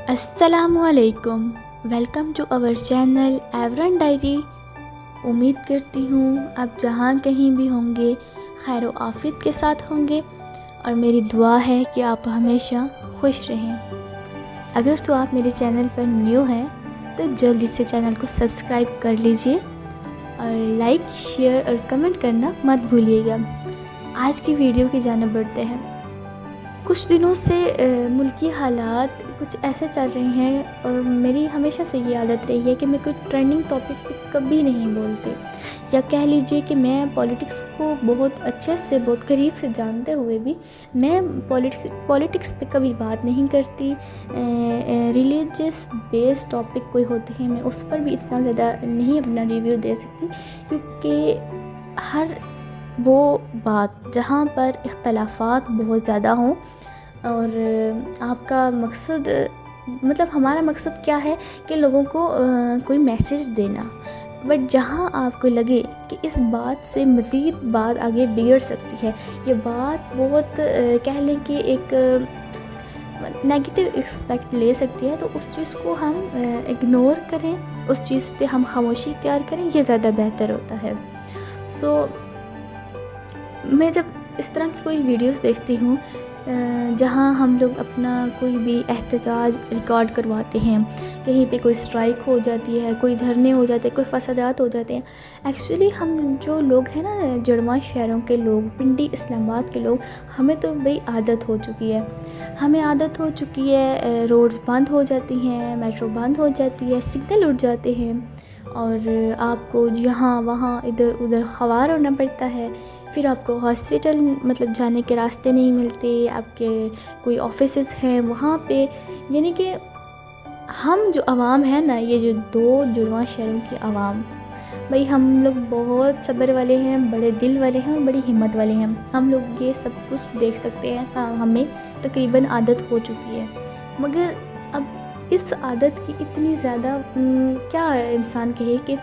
अस्सलामु अलैकुम। Welcome to our channel एवरन डायरी। उम्मीद करती हूँ आप जहाँ कहीं भी होंगे खैर व आफियत के साथ होंगे और मेरी दुआ है कि आप हमेशा खुश रहें। अगर तो आप मेरे चैनल पर न्यू हैं तो जल्दी से चैनल को सब्सक्राइब कर लीजिए और लाइक शेयर और कमेंट करना मत भूलिएगा। आज की वीडियो की जानिब बढ़ते हैं। कुछ दिनों से मुल्की हालात कुछ ऐसे चल रहे हैं और मेरी हमेशा से ये आदत रही है कि मैं कोई ट्रेंडिंग टॉपिक पे कभी नहीं बोलते, या कह लीजिए कि मैं पॉलिटिक्स को बहुत अच्छे से बहुत करीब से जानते हुए भी मैं पॉलिटिक्स पे कभी बात नहीं करती। रिलीजियस बेस्ड टॉपिक कोई होते हैं मैं उस पर भी इतना ज़्यादा नहीं अपना रिव्यू दे सकती, क्योंकि हर वो बात जहाँ पर इख्तलाफात बहुत ज़्यादा हों और आपका मकसद मतलब हमारा मकसद क्या है कि लोगों को कोई मैसेज देना, बट जहाँ आपको लगे कि इस बात से मज़ीद बात आगे बिगड़ सकती है, ये बात बहुत कह लें कि एक नेगेटिव एक्सपेक्ट ले सकती है, तो उस चीज़ को हम इग्नोर करें, उस चीज़ पे हम खामोशी इख्तियार करें, ये ज़्यादा बेहतर होता है। मैं जब इस तरह की कोई वीडियोस देखती हूँ जहाँ हम लोग अपना कोई भी एहतजाज रिकॉर्ड करवाते हैं, कहीं पे कोई स्ट्राइक हो जाती है, कोई धरने हो जाते हैं, कोई फसादात हो जाते हैं। एक्चुअली हम जो लोग हैं ना, जुड़वा शहरों के लोग, पिंडी इस्लामाबाद के लोग, हमें तो भाई आदत हो चुकी है, हमें आदत हो चुकी है। रोड्स बंद हो जाती हैं, मेट्रो बंद हो जाती है, सिग्नल उड़ जाते हैं और आपको यहाँ वहाँ इधर उधर ख़वार होना पड़ता है। फिर आपको हॉस्पिटल मतलब जाने के रास्ते नहीं मिलते, आपके कोई ऑफिसेस हैं वहाँ पे, यानी कि हम जो आवाम है ना, ये जो दो जुड़वा शहरों की आवाम, भाई हम लोग बहुत सब्र वाले हैं, बड़े दिल वाले हैं और बड़ी हिम्मत वाले हैं। हम लोग ये सब कुछ देख सकते हैं। हाँ, हमें तकरीबन आदत हो चुकी है, मगर अब इस आदत की इतनी ज़्यादा क्या इंसान कहे कि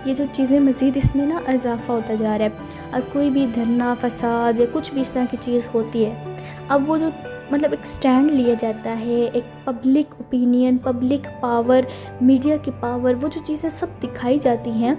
ये जो चीज़ें मज़ीद इसमें ना इजाफ़ा होता जा रहा है। अब कोई भी धरना फसाद या कुछ भी इस तरह की चीज़ होती है, अब वो जो मतलब एक स्टैंड लिया जाता है, एक public opinion, public power, media की पावर, वो जो चीज़ें सब दिखाई जाती हैं,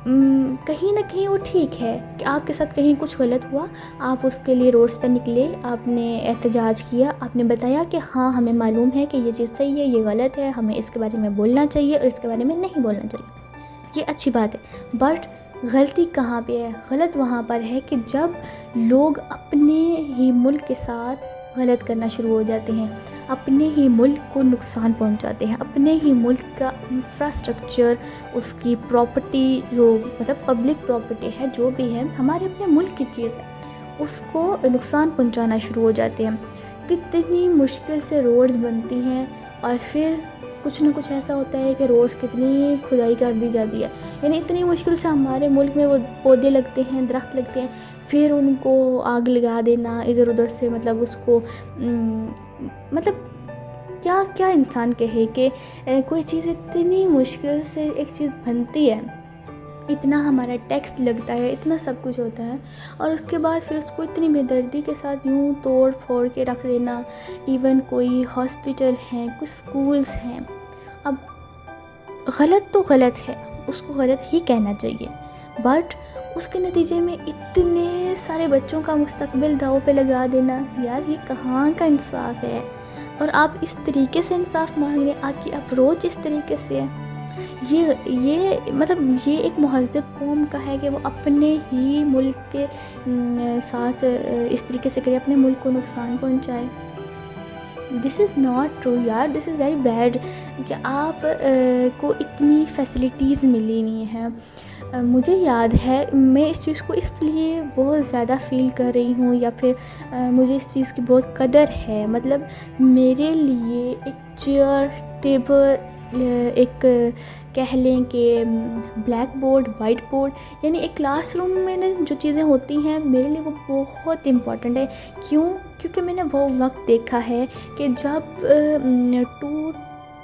कहीं ना कहीं वो ठीक है कि आपके साथ कहीं कुछ गलत हुआ, आप उसके लिए रोड्स पर निकले, आपने एहतजाज किया, आपने बताया कि हाँ हमें मालूम है कि ये चीज़ सही है, ये गलत है, हमें इसके बारे में बोलना चाहिए और इसके बारे में नहीं बोलना चाहिए। ये अच्छी बात है, बट गलती कहाँ पे है? गलत वहाँ पर है कि जब लोग अपने ही मुल्क के साथ गलत करना शुरू हो जाते हैं, अपने ही मुल्क को नुकसान पहुंचाते हैं, अपने ही मुल्क का इंफ्रास्ट्रक्चर, उसकी प्रॉपर्टी, जो मतलब पब्लिक प्रॉपर्टी है, जो भी है हमारे अपने मुल्क की चीज़ है, उसको नुकसान पहुंचाना शुरू हो जाते हैं। कितनी मुश्किल से रोड्स बनती हैं और फिर कुछ ना कुछ ऐसा होता है कि रोड्स कितनी खुदाई कर दी जाती है, यानी इतनी मुश्किल से हमारे मुल्क में वो पौधे लगते हैं, दरख्त लगते हैं, फिर उनको आग लगा देना इधर उधर से, मतलब उसको मतलब क्या क्या इंसान कहे कि कोई चीज़ इतनी मुश्किल से एक चीज़ बनती है, इतना हमारा टैक्स लगता है, इतना सब कुछ होता है, और उसके बाद फिर उसको इतनी बेदर्दी के साथ यूँ तोड़ फोड़ के रख देना। इवन कोई हॉस्पिटल हैं, कुछ स्कूल्स हैं, अब गलत तो गलत है, उसको गलत ही कहना चाहिए, बट उसके नतीजे में इतने सारे बच्चों का मुस्तकबिल दाव पे लगा देना, यार ये कहाँ का इंसाफ है? और आप इस तरीके से इंसाफ मांग रहे हैं, आपकी अप्रोच इस तरीके से है। ये मतलब ये एक महज़ब कौम का है कि वो अपने ही मुल्क के साथ इस तरीके से करे, अपने मुल्क को नुकसान पहुंचाए। दिस इज़ नॉट ट्रू यार, दिस इज़ वेरी बैड कि आप को इतनी फैसिलिटीज़ मिली हुई हैं। मुझे याद है, मैं इस चीज़ को इसलिए बहुत ज़्यादा फ़ील कर रही हूँ, या फिर मुझे इस चीज़ की बहुत कदर है। मतलब मेरे लिए एक चेयर, टेबल, एक कह लें कि ब्लैक बोर्ड, वाइट बोर्ड, यानी एक क्लासरूम में जो चीज़ें होती हैं, मेरे लिए वो बहुत इम्पॉर्टेंट है। क्यों? क्योंकि मैंने वो वक्त देखा है कि जब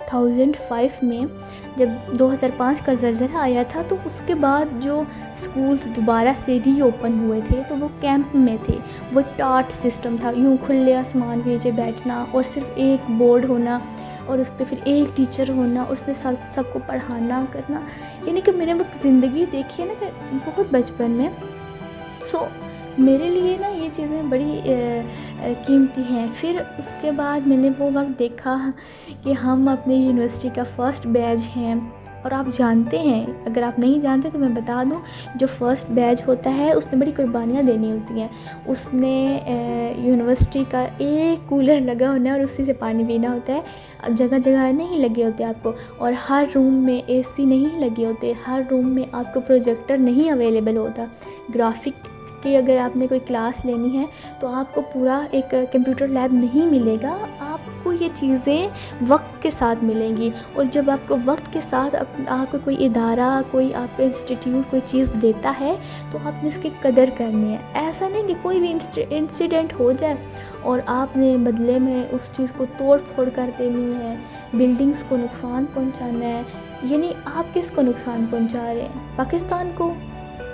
2005 में जब 2005 का ज़लज़ला आया था, तो उसके बाद जो स्कूल्स दोबारा से रीओपन हुए थे, तो वो कैंप में थे, वो टाट सिस्टम था, यूँ खुले आसमान के नीचे बैठना और सिर्फ एक बोर्ड होना, اور اس پہ پھر ایک ٹیچر ہونا اور اس نے سب کو پڑھانا کرنا، یعنی کہ میں نے وہ زندگی دیکھی ہے نا کہ بہت بچپن میں. سو میرے لیے نا یہ چیزیں بڑی قیمتی ہیں. پھر اس کے بعد میں نے وہ وقت دیکھا کہ ہم اپنے یونیورسٹی کا فرسٹ بیچ ہیں. اور آپ جانتے ہیں، اگر آپ نہیں جانتے تو میں بتا دوں، جو فرسٹ بیچ ہوتا ہے اس نے بڑی قربانیاں دینی ہوتی ہیں. اس نے یونیورسٹی کا ایک کولر لگا ہونا ہے اور اسی سے پانی پینا ہوتا ہے. جگہ جگہ نہیں لگے ہوتے آپ کو، اور ہر روم میں اے سی نہیں لگے ہوتے، ہر روم میں آپ کو پروجیکٹر نہیں اویلیبل ہوتا. گرافک کہ اگر آپ نے کوئی کلاس لینی ہے تو آپ کو پورا ایک کمپیوٹر لیب نہیں ملے گا، آپ کو یہ چیزیں وقت کے ساتھ ملیں گی. اور جب آپ کو وقت کے ساتھ آپ کو کوئی ادارہ، کوئی آپ کا انسٹیٹیوٹ کوئی چیز دیتا ہے تو آپ نے اس کی قدر کرنی ہے. ایسا نہیں کہ کوئی بھی انسیڈنٹ ہو جائے اور آپ نے بدلے میں اس چیز کو توڑ پھوڑ کر دینی ہے، بلڈنگز کو نقصان پہنچانا ہے. یعنی آپ کس کو نقصان پہنچا رہے ہیں؟ پاکستان کو.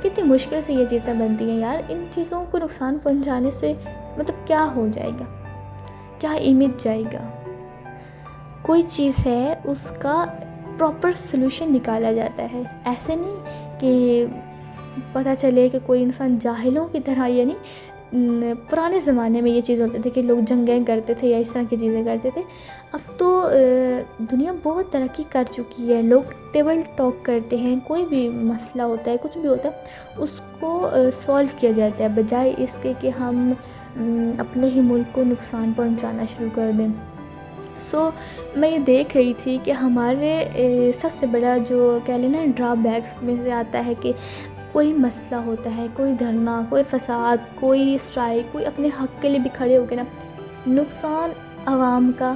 کتنی مشکل سے یہ چیزیں بنتی ہیں یار. ان چیزوں کو نقصان پہنچانے سے مطلب کیا ہو جائے گا، کیا امیج جائے گا؟ کوئی چیز ہے اس کا پراپر سلوشن نکالا جاتا ہے. ایسے نہیں کہ پتہ چلے کہ کوئی انسان جاہلوں کی طرح، یعنی پرانے زمانے میں یہ چیز ہوتے تھے کہ لوگ جنگیں کرتے تھے یا اس طرح کی چیزیں کرتے تھے. اب تو دنیا بہت ترقی کر چکی ہے. لوگ ٹیبل ٹاک کرتے ہیں، کوئی بھی مسئلہ ہوتا ہے، کچھ بھی ہوتا ہے اس کو سولو کیا جاتا ہے، بجائے اس کے کہ ہم اپنے ہی ملک کو نقصان پہنچانا شروع کر دیں. سو میں یہ دیکھ رہی تھی کہ ہمارے سب سے بڑا جو کہہ لینا ڈرا بیکس میں سے آتا ہے کہ کوئی مسئلہ ہوتا ہے، کوئی دھرنا، کوئی فساد، کوئی اسٹرائک، کوئی اپنے حق کے لیے بھی کھڑے ہو کے نا، نقصان عوام کا،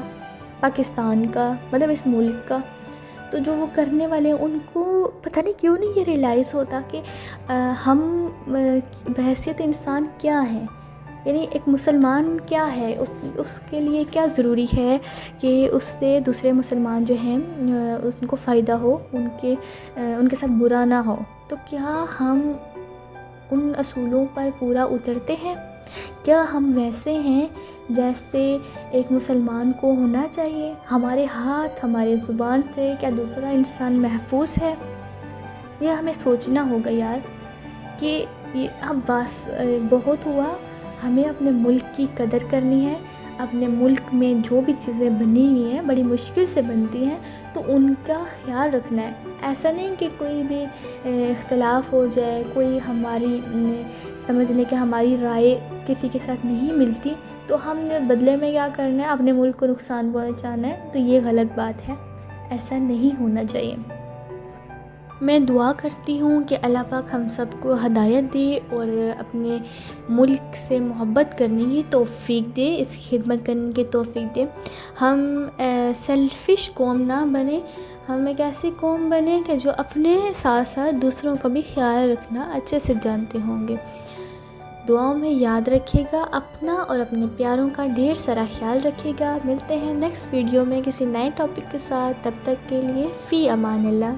پاکستان کا، مطلب اس ملک کا. تو جو وہ کرنے والے ہیں ان کو پتہ نہیں کیوں نہیں یہ ریئلائز ہوتا کہ ہم بحیثیت انسان کیا ہیں. یعنی ایک مسلمان کیا ہے، اس کے لیے کیا ضروری ہے کہ اس سے دوسرے مسلمان جو ہیں ان کو فائدہ ہو، ان کے ساتھ برا نہ ہو. تو کیا ہم ان اصولوں پر پورا اترتے ہیں؟ کیا ہم ویسے ہیں جیسے ایک مسلمان کو ہونا چاہیے؟ ہمارے ہاتھ، ہمارے زبان سے کیا دوسرا انسان محفوظ ہے؟ یہ ہمیں سوچنا ہوگا یار کہ اب بس بہت ہوا. ہمیں اپنے ملک کی قدر کرنی ہے. اپنے ملک میں جو بھی چیزیں بنی ہوئی ہیں بڑی مشکل سے بنتی ہیں تو ان کا خیال رکھنا ہے. ایسا نہیں کہ کوئی بھی اختلاف ہو جائے، کوئی ہماری سمجھ لیں کہ ہماری رائے کسی کے ساتھ نہیں ملتی تو ہم نے بدلے میں کیا کرنا ہے، اپنے ملک کو نقصان پہنچانا ہے. تو یہ غلط بات ہے، ایسا نہیں ہونا چاہیے. میں دعا کرتی ہوں کہ اللہ پاک ہم سب کو ہدایت دے اور اپنے ملک سے محبت کرنے کی توفیق دے، اس کی خدمت کرنے کی توفیق دے. ہم سیلفش قوم نہ بنیں، ہم ایک ایسی قوم بنیں کہ جو اپنے ساتھ ساتھ دوسروں کا بھی خیال رکھنا اچھے سے جانتے ہوں گے. دعاؤں میں یاد رکھیے گا اپنا اور اپنے پیاروں کا ڈھیر سارا خیال رکھیے گا. ملتے ہیں نیکسٹ ویڈیو میں کسی نئے ٹاپک کے ساتھ. تب تک کے لیے فی امان اللہ.